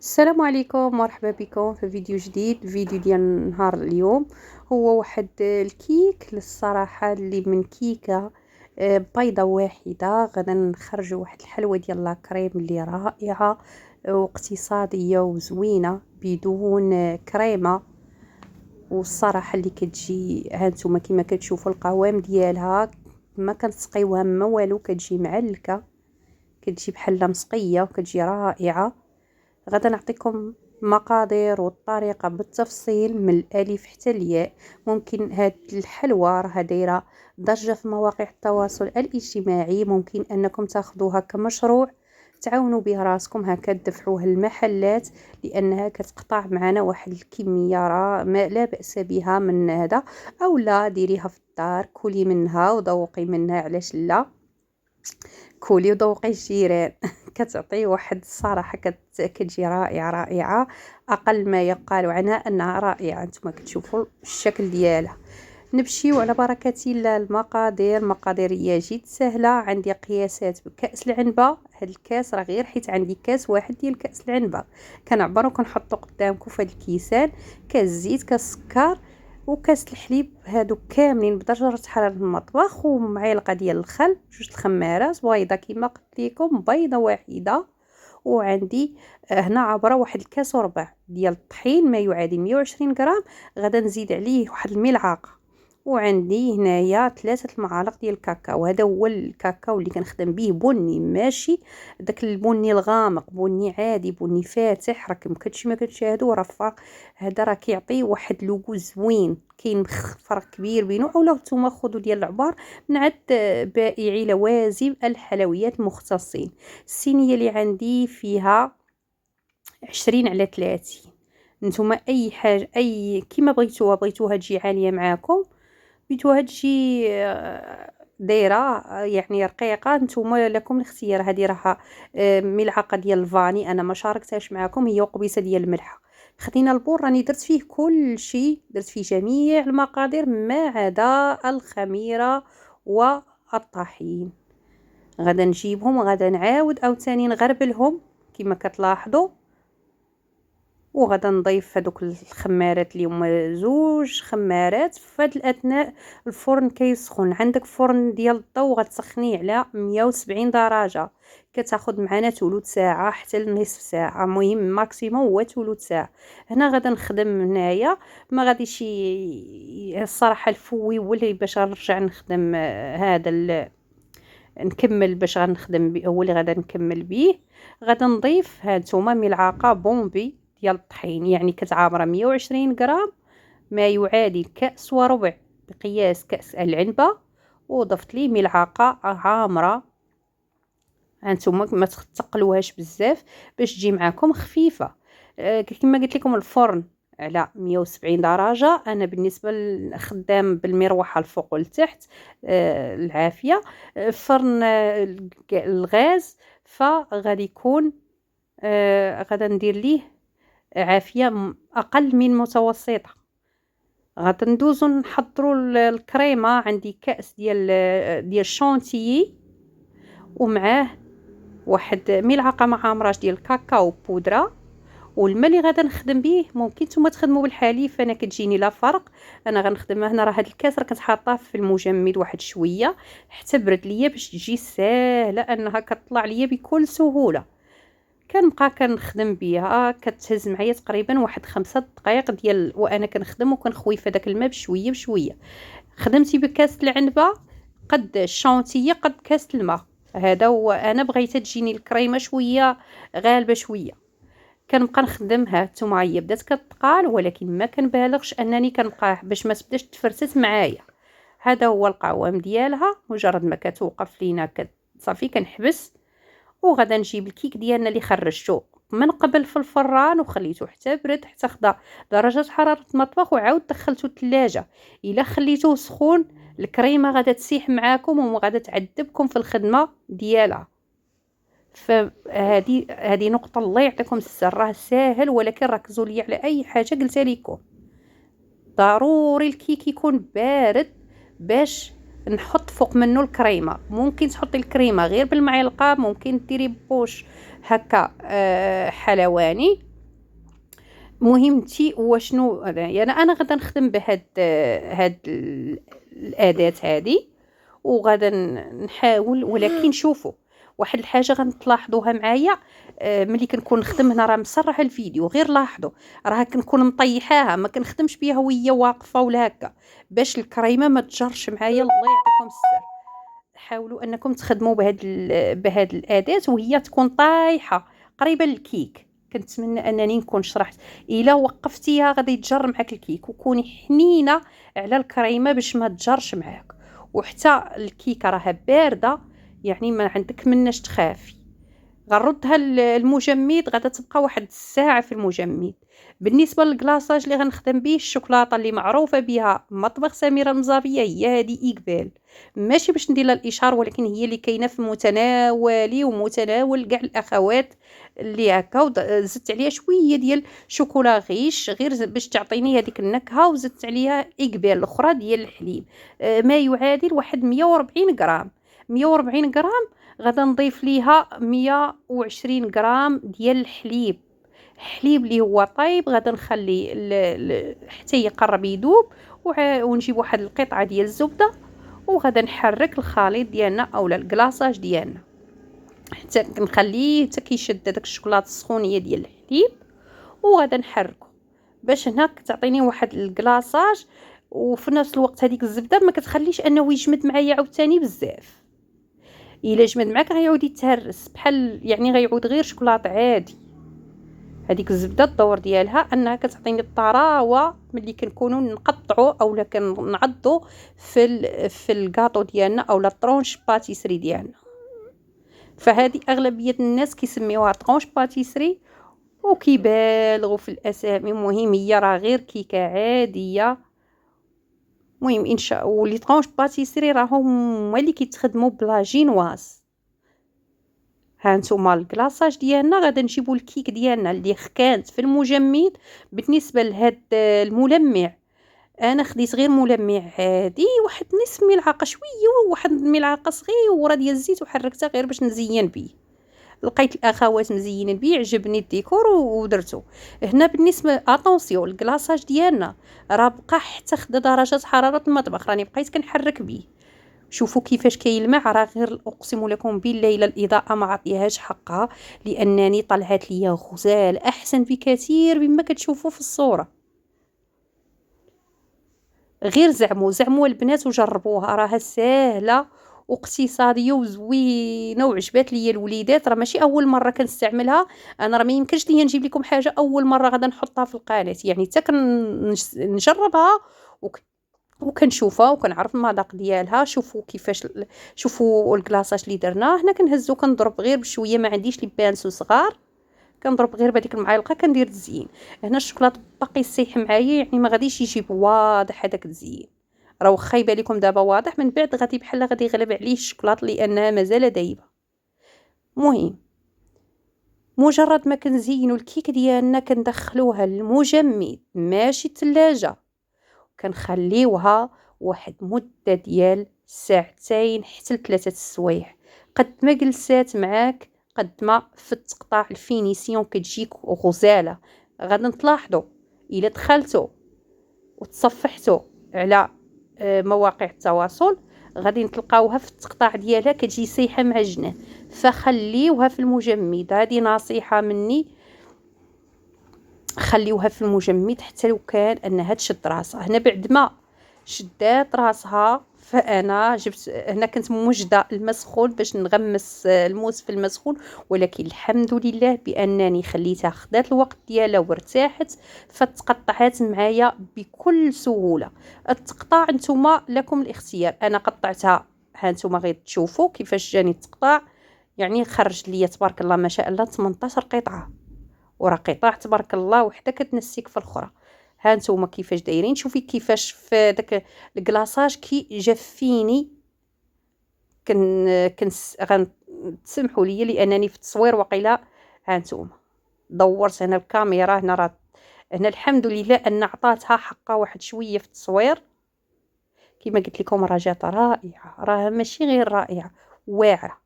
السلام عليكم، مرحبا بكم في فيديو جديد. الفيديو ديال نهار اليوم هو واحد الكيك للصراحه اللي من كيكه بيضه واحده. غادا نخرجوا واحد الحلوه ديال لا كريم اللي رائعه واقتصاديه وزوينه بدون كريمه. والصراحه اللي كتجي هانتوما كما كتشوفوا القوام ديالها ما كنسقيوها ما والو، كتجي معلكه، كتجي بحال مسقيه وكتجي رائعه. غدا نعطيكم مقادير والطريقة بالتفصيل من الألف حتى الياء. ممكن هاد الحلوى راها دايرة ضجة في مواقع التواصل الاجتماعي، ممكن أنكم تاخذوها كمشروع تعاونوا به راسكم، هكا تدفعوها المحلات لأنها كتقطع معنا واحد الكمية ما لا بأس بها من هذا. أو لا ديريها في الدار، كلي منها وذوقي منها، علاش لا؟ كولي وذوقي الجيران. كتعطي واحد الصراحه كتجي رائعه. اقل ما يقال عنها انها رائعه. نتوما كتشوفوا الشكل ديالها. نمشيو على بركه الله. المقادير هي جد سهله. عندي قياسات بكاس العنبه. هاد الكاس راه غير حيت عندي كاس واحد ديال كاس العنبه، كنعبر وكنحطو قدامكم في هاد الكيسان. كاس زيت، كاس سكر، وكاس الحليب، هادو كاملين بدرجه حراره المطبخ، ومعلقه ديال الخل، جوج الخمارات، بيضه كما قلت لكم، بيضه واحده. وعندي هنا عبره واحد الكاس وربع ديال الطحين ما يعادل 120 غرام. غادا نزيد عليه واحد الملعقه. وعندي هنايا 3 المعالق ديال الكاكاو. هذا هو الكاكاو اللي كنخدم به، بني، ماشي داك البني الغامق، بني عادي، بني فاتح. راكم ما كتشاهدوا راه هذا راه كيعطي واحد لوغو زوين. كاين فرق كبير بينه. اولا نتوما خذوا ديال العبار من عند بائعي لوازم الحلويات المختصين. الصينيه اللي عندي فيها 20 على 30. نتوما اي حاجه اي كيما بغيتوها تجي عاليه معاكم، بغيتوها تجي دايره يعني رقيقه، نتوما لكم الاختيار. هذه راها ملعقه ديال الفاني، انا ما شاركتهاش معكم، هي وقبيصه ديال الملحه. خدينا البور، راني درت فيه كل شيء، درت فيه جميع المقادير ما عدا الخميره والطحين. غادا نجيبهم وغادا نعاود تاني نغربلهم كما كتلاحظوا. وغادا نضيف هذوك الخمارات اللي هما زوج خمارات. في هذا الاثناء الفرن كيسخن. عندك فرن ديال الضوء غتسخنيه على 170 درجه، كتاخذ معنا ثلث ساعه حتى لنصف ساعه، المهم ماكسيموم هو ثلث ساعه. هنا غادا نخدم هنايا، ما غاديش الصراحه الفوي هو اللي باش نرجع نخدم نكمل باش غنخدم هو اللي غادا نكمل به. غادا نضيف هانتوما ملعقه بومبي ديال الطحين، يعني كتعامره 120 غرام، ما يعادل كأس وربع بقياس كأس العنبة. وضفت ليه ملعقه عامره. هانتوما ما تقلوهاش بزاف باش تجي معاكم خفيفه. كما قلت لكم الفرن على 170 درجه. انا بالنسبه للخدام بالمروحه الفوق والتحت العافيه. فرن الغاز فغادي يكون غادا ندير ليه عافيه اقل من متوسطه. غادا ندوزو نحضروا الكريمه. عندي كاس ديال الشونتيي، ومعاه واحد ملعقه مع امراج ديال الكاكاو بودره. والماء اللي غادا نخدم به ممكن نتوما تخدموا بالحليب، فانا كتجيني لا فرق. انا غنخدم هنا راه هاد الكاس راه كنت حاطاه في المجمد واحد شويه حتى برد ليا باش تجي ساهله انها كتطلع ليا بكل سهوله. كنبقى كنخدم بها، كتهز معايا تقريبا واحد 5 دقائق ديال وانا كنخدم وكنخوي في داك الماء بشويه بشويه. خدمتي بكاس العنبه قد الشونتيه قد كاس الماء. هذا هو. انا بغيتها تجيني الكريمه شويه غالبه شويه. كنبقى نخدمها. نتوما هي بدات كتقال، ولكن ما كنبالغش انني كنبقى باش ما تبداش تفرتت معايا. هذا هو القوام ديالها. مجرد ما كتوقف لينا صافي كنحبس. وغادا نجيب الكيك ديالنا اللي خرجته من قبل في الفران وخليته حتى برد، حتى خدا درجه حراره المطبخ، وعاود دخلته الثلاجه. الا خليتوه سخون الكريمه غادا تسيح معاكم وغادا تعذبكم في الخدمه ديالها. فهذه نقطه الله يعطيكم السر. راه ساهل، ولكن ركزوا لي على اي حاجه قلتها لكم. ضروري الكيك يكون بارد باش نحط فوق منه الكريمه. ممكن تحطي الكريمه غير بالمعلقه، ممكن ديري بوش هكا حلواني مهمتي هو شنو يعني انا غادا نخدم هاد الاداه هذه، وغادا نحاول. ولكن شوفوا واحد الحاجه غنتلاحظوها معايا، ملي كنكون نخدم هنا راه مسرح الفيديو، غير لاحظوا راه كنكون مطيحاها، ما كنخدمش بها وهي واقفه ولا هكا، باش الكريمه ما تجرش معايا. الله يعطيكم السر، حاولوا انكم تخدموا بهاد الاداه وهي تكون طايحه قريبه للكيك. كنتمنى انني نكون شرحت. الا وقفتيها غادي يتجر معك الكيك، وكوني حنينه على الكريمه باش ما تجرش معاك. وحتى الكيكه راها بارده، يعني ما عندك مناش تخافي. غنردها المجمد، غادا تبقى واحد الساعه في المجمد. بالنسبه للكلاصاج اللي غنخدم به، الشوكولاته اللي معروفه بها مطبخ سميره المزابيه هي هذه إقبال، ماشي باش ندير لها الاشهار، ولكن هي اللي كاينه في متناولي ومتناول كاع الاخوات اللي هكا. زدت عليها شويه ديال شوكولا غيش غير باش تعطيني هذيك النكهه، وزدت عليها إقبال الاخرى ديال الحليب، ما يعادل واحد 140 غرام. 140 غرام غادا نضيف ليها 120 غرام ديال الحليب، حليب اللي هو طيب. غادا نخليه حتى يقرب يذوب، ونجيب واحد القطعه ديال الزبده، وغادا نحرك الخليط ديالنا اولا الكلاصاج ديالنا حتى نخليه حتى كيشد داك الشوكولاط السخونيه ديال الحليب، وغادا نحركه باش هناك تعطيني واحد الكلاصاج. وفي نفس الوقت هذيك الزبده ما كتخليش انه يجمد معايا عاوتاني بزاف. الا جمد معاك غيعود يتهرس بحال يعني غيعود غير شوكولاط عادي. هذيك الزبده الدور ديالها انها كتعطيني الطراوه ملي كنكونوا نقطعوا اولا كنعضوا في الكاطو ديالنا اولا طرونش باتيسري ديالنا. فهذه اغلبيه الناس كيسميوها طرونش باتيسري وكيبالغوا في الاسامي. المهم هي راه غير كيكه عاديه. المهم ان شاء الله ولي طرونش باتيسري راهم هما اللي كيتخدموا بلا جينواز. ها نتوما الكلاصاج ديالنا غادا نجيبوا الكيك ديالنا اللي كانت في المجمد. بالنسبه لهاد الملمع، انا خديت غير ملمع عادي، واحد نصف ملعقه شويه، واحد ملعقه صغيره ديال الزيت، وحركتها غير باش نزين بيه. لقيت الاخوات مزينين بيه، عجبني الديكور ودرتو. هنا بالنسبه اتونسيون الكلاصاج ديالنا راه بقى حتى خدا درجه حراره المطبخ، راني بقيت كنحرك بيه. شوفوا كيفاش كيلمع، راه غير اقسم لكم بالله الا الاضاءه ما عطيهاش حقها، لانني طلعت ليا غزال احسن بكثير مما كتشوفوا في الصوره. غير زعموا البنات وجربوها، راها ساهله واقتصاديه وزوينه وعجبات ليا الوليدات. راه ماشي اول مره كنستعملها انا، راه ما يمكنش ليا نجيب لكم حاجه اول مره غادا نحطها في القناه، يعني حتى نجربها وكنشوفها وكنعرف المذاق ديالها. شوفوا كيفاش، شوفوا الكلاصاج اللي درناه هنا. كنهزو كنضرب غير بشويه، ما عنديش لي بانسو صغار، كنضرب غير بهذيك المعلقه كندير التزيين. هنا الشوكولاط باقي يسيح معايا، يعني ما غاديش يجيب واضح هذاك التزيين. راه واخا يبان لكم دابا واضح، من بعد غادي بحال غادي يغلب عليه الشوكولاط لانها مازال دايبه. مهم مجرد ما كنزينوا الكيك ديالنا كندخلوها للمجمد ماشي الثلاجه، كنخليوها واحد مده ديال ساعتين حتى ل3 السوايع. قد ما جلسات معاك قد ما في التقطاع الفينيسيون كتجيك غزاله. غادي تلاحظوا الا دخلتوا وتصفحتوا على مواقع التواصل غادي تلقاوها في التقطاع ديالها كتجي سايحه معجنه، فخليوها في المجمد. هذه نصيحه مني، خليوها في المجمد حتى لو كان انها تشد راسها. هنا بعد ما شدات راسها فانا جبت هنا كنت موجده الماء سخون باش نغمس الموس في الماء سخون، ولكن الحمد لله بانني خليتها خدات الوقت ديالها وارتاحت، فتقطعات معايا بكل سهوله. التقطاع نتوما لكم الاختيار، انا قطعتها ها نتوما غير تشوفوا كيفاش جاني التقطاع. يعني خرج لي تبارك الله ما شاء الله 18 قطعه، وراه قطع تبارك الله وحده كتنسيك في الاخرى. ها نتوما كيفاش دايرين، شوفي كيفاش في داك الكلاصاج كي جفيني. غنتسمحوا لي لانني في التصوير وقيله. ها نتوما دورت هنا الكاميرا، هنا راه هنا الحمد لله ان عطاتها حقها واحد شويه في التصوير. كما قلت لكم راه جات رائعه، راه ماشي غير رائعه، واعره.